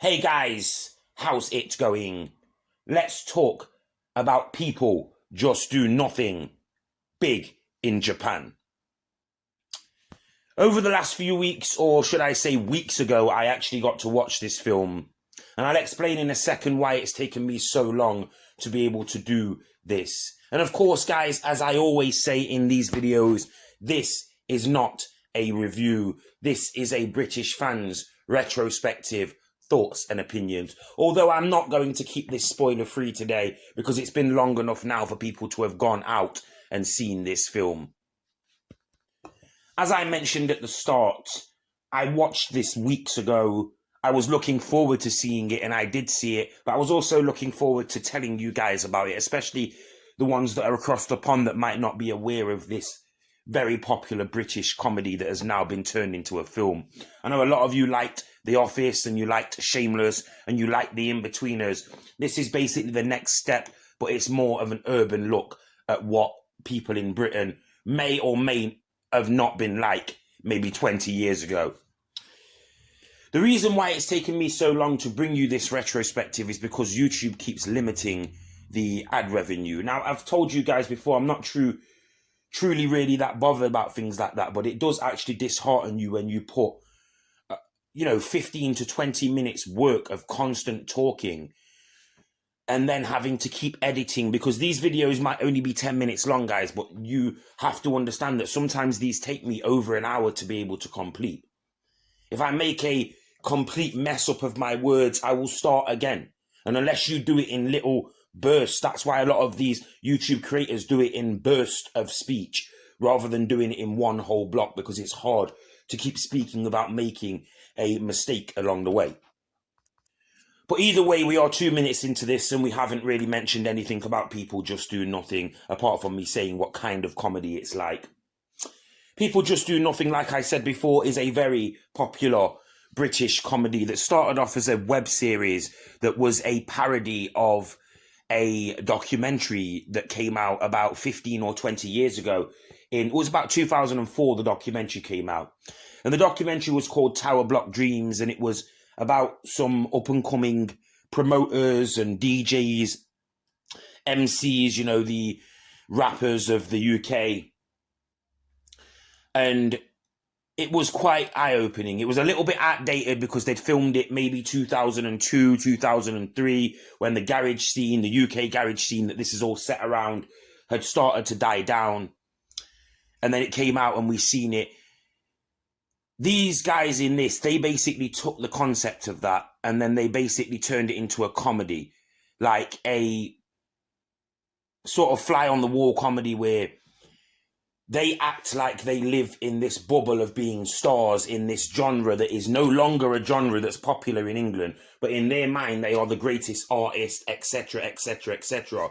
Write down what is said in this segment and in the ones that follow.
Hey guys, how's it going? Let's talk about people just do nothing big in Japan. Over the last few weeks, or should I say weeks ago, I actually got to watch this film. And I'll explain in a second why it's taken me so long to be able to do this. And of course, guys, as I always say in these videos, this is not a review. This is a British fans retrospective thoughts and opinions. Although I'm not going to keep this spoiler free today because it's been long enough now for people to have gone out and seen this film. As I mentioned at the start, I watched this weeks ago. I was looking forward to seeing it, and I did see it, but I was also looking forward to telling you guys about it, especially the ones that are across the pond that might not be aware of this very popular British comedy that has now been turned into a film. I know a lot of you liked The Office, and you liked Shameless, and you liked The In-Betweeners. This is basically the next step, but it's more of an urban look at what people in Britain may or may have not been like maybe 20 years ago. The reason why it's taken me so long to bring you this retrospective is because YouTube keeps limiting the ad revenue. Now, I've told you guys before, I'm not truly really that bothered about things like that, but it does actually dishearten you when you put 15 to 20 minutes work of constant talking and then having to keep editing, because these videos might only be 10 minutes long, guys, but you have to understand that sometimes these take me over an hour to be able to complete. If I make a complete mess up of my words, I will start again. And unless you do it in little bursts, that's why a lot of these YouTube creators do it in bursts of speech rather than doing it in one whole block, because it's hard to keep speaking without making a mistake along the way. But either way, we are 2 minutes into this and we haven't really mentioned anything about People Just Do Nothing, apart from me saying what kind of comedy it's like. People Just Do Nothing, like I said before, is a very popular British comedy that started off as a web series that was a parody of a documentary that came out about 15 or 20 years ago. It was about 2004 the documentary came out. And the documentary was called Tower Block Dreams, and it was about some up-and-coming promoters and DJs, MCs, the rappers of the UK. And it was quite eye-opening. It was a little bit outdated because they'd filmed it maybe 2002, 2003, when the garage scene, the UK garage scene that this is all set around, had started to die down. And then it came out and we seen it. These guys in this, they basically took the concept of that and then they basically turned it into a comedy, like a sort of fly-on-the-wall comedy where they act like they live in this bubble of being stars in this genre that is no longer a genre that's popular in England, but in their mind, they are the greatest artists, etc., etc., etc.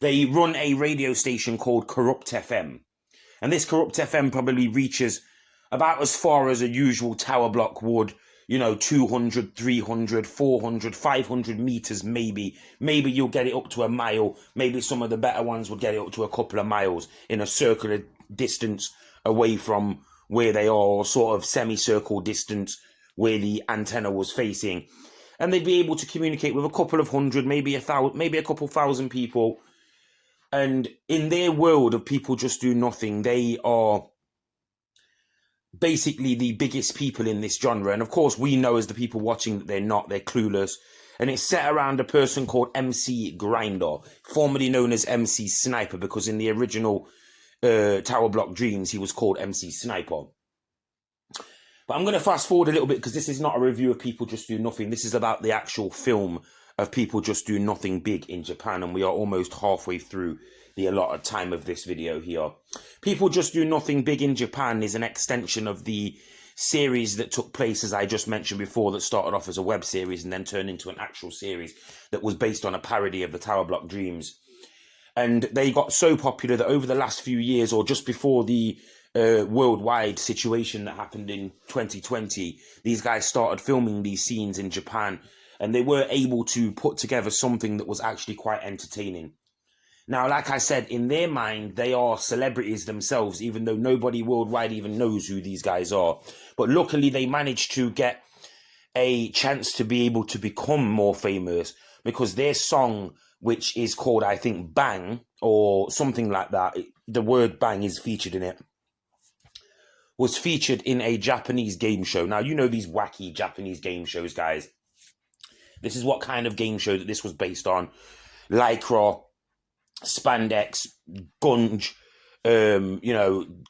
They run a radio station called Corrupt FM. And this Corrupt FM probably reaches about as far as a usual tower block would, 200, 300, 400, 500 meters maybe. Maybe you'll get it up to a mile. Maybe some of the better ones would get it up to a couple of miles in a circular distance away from where they are, or sort of semicircle distance where the antenna was facing. And they'd be able to communicate with a couple of hundred, maybe a couple thousand people. And in their world of People Just Do Nothing, they are basically the biggest people in this genre. And of course, we know as the people watching that they're not, they're clueless. And it's set around a person called MC Grinder, formerly known as MC Sniper, because in the original Tower Block Dreams, he was called MC Sniper. But I'm going to fast forward a little bit because this is not a review of People Just Do Nothing. This is about the actual film of People Just Do Nothing big in Japan. And we are almost halfway through the allotted time of this video here. People Just Do Nothing big in Japan is an extension of the series that took place, as I just mentioned before, that started off as a web series and then turned into an actual series that was based on a parody of the Tower Block Dreams. And they got so popular that over the last few years, or just before the worldwide situation that happened in 2020, these guys started filming these scenes in Japan, and they were able to put together something that was actually quite entertaining. Now, like I said, in their mind, they are celebrities themselves, even though nobody worldwide even knows who these guys are. But luckily, they managed to get a chance to be able to become more famous, because their song, which is called, I think, Bang or something like that, the word bang is featured in it, was featured in a Japanese game show. Now, you know these wacky Japanese game shows, guys. This is what kind of game show that this was based on. Lycra, spandex, gunge,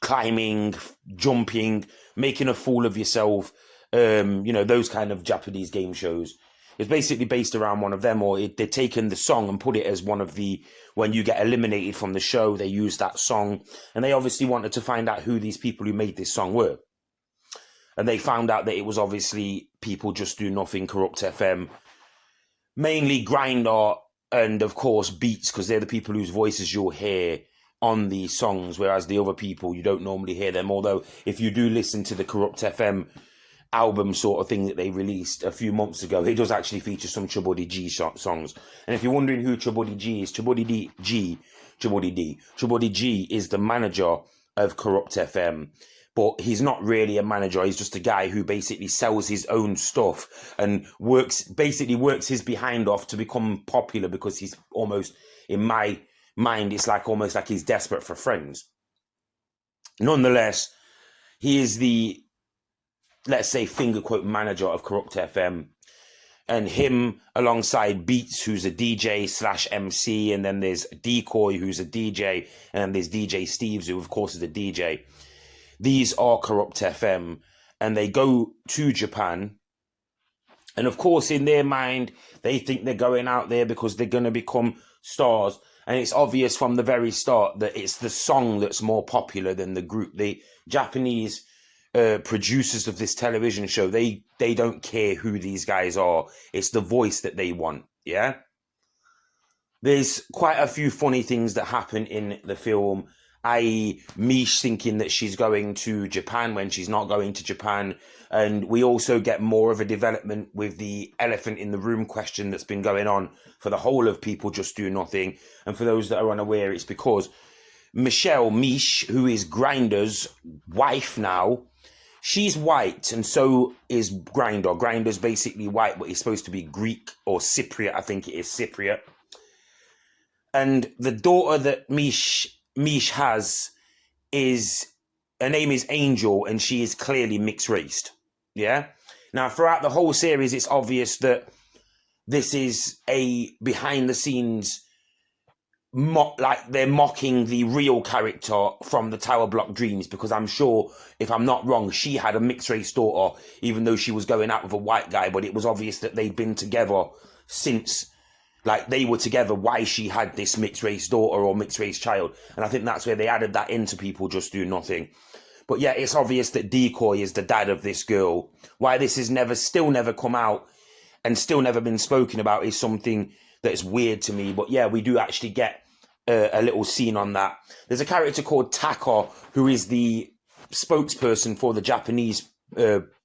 climbing, jumping, making a fool of yourself, those kind of Japanese game shows. It's basically based around one of them, or they've taken the song and put it as one of the, when you get eliminated from the show, they use that song. And they obviously wanted to find out who these people who made this song were. And they found out that it was obviously people Just Do Nothing, Corrupt FM, mainly Grinder, and of course Beats, because they're the people whose voices you'll hear on these songs, whereas the other people, you don't normally hear them. Although if you do listen to the Corrupt FM album sort of thing that they released a few months ago, it does actually feature some Chubody G songs. And if you're wondering who Chubody G is, Chubody G is the manager of Corrupt FM. But he's not really a manager. He's just a guy who basically sells his own stuff and works his behind off to become popular, because he's almost, in my mind, it's like almost like he's desperate for friends. Nonetheless, he is the, let's say, finger quote manager of Corrupt FM. And him alongside Beats, who's a DJ / MC, and then there's Decoy, who's a DJ, and then there's DJ Steves, who of course is a DJ. These are Corrupt FM, and they go to Japan. And of course, in their mind, they think they're going out there because they're going to become stars. And it's obvious from the very start that it's the song that's more popular than the group. The Japanese producers of this television show, they don't care who these guys are. It's the voice that they want, yeah? There's quite a few funny things that happen in the film, i.e. Mish thinking that she's going to Japan when she's not going to Japan. And we also get more of a development with the elephant in the room question that's been going on for the whole of People Just Do Nothing. And for those that are unaware, it's because Mish, who is Grinder's wife now, she's white, and so is Grinder. Grinder's basically white, but he's supposed to be Greek or Cypriot. I think it is Cypriot. And the daughter that Mish has her name is Angel, and she is clearly mixed raced. Yeah. Now, throughout the whole series, it's obvious that this is a behind the scenes like they're mocking the real character from the Tower Block Dreams, because I'm sure, if I'm not wrong, she had a mixed race daughter, even though she was going out with a white guy. But it was obvious that they'd been together since, like, they were together, why she had this mixed race daughter or mixed race child. And I think that's where they added that into People Just Do Nothing. But yeah, it's obvious that Decoy is the dad of this girl. Why this has still never come out and still never been spoken about is something that is weird to me. But yeah, we do actually get a little scene on that. There's a character called Taka, who is the spokesperson for the Japanese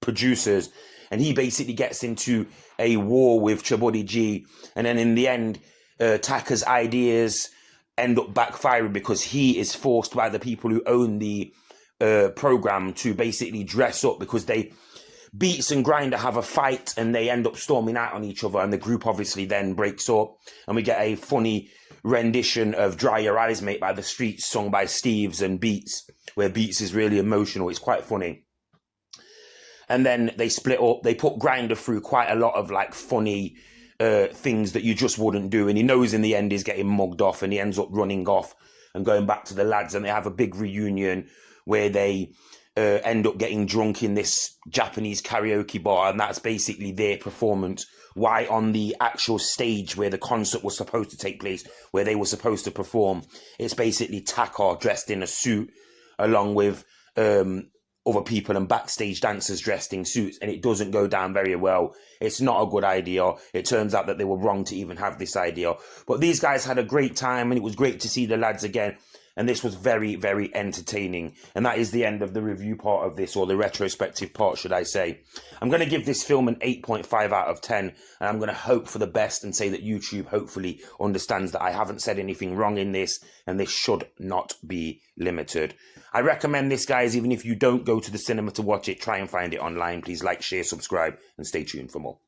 producers. And he basically gets into a war with Chubody G. And then in the end, Taka's ideas end up backfiring, because he is forced by the people who own the program to basically dress up, because Beats and Grinder have a fight and they end up storming out on each other. And the group obviously then breaks up. And we get a funny rendition of Dry Your Eyes, Mate by The Streets, sung by Steves and Beats, where Beats is really emotional. It's quite funny. And then they split up. They put Grinder through quite a lot of like funny things that you just wouldn't do. And he knows in the end he's getting mugged off, and he ends up running off and going back to the lads. And they have a big reunion where they end up getting drunk in this Japanese karaoke bar. And that's basically their performance. Why on the actual stage where the concert was supposed to take place, where they were supposed to perform, it's basically Taka dressed in a suit along with other people and backstage dancers dressed in suits, and it doesn't go down very well. It's not a good idea. It turns out that they were wrong to even have this idea. But these guys had a great time, and it was great to see the lads again. and this was very, very entertaining. And that is the end of the review part of this, or the retrospective part, should I say. I'm going to give this film an 8.5 out of 10, and I'm going to hope for the best and say that YouTube hopefully understands that I haven't said anything wrong in this, and this should not be limited. I recommend this, guys, even if you don't go to the cinema to watch it, try and find it online. Please like, share, subscribe, and stay tuned for more.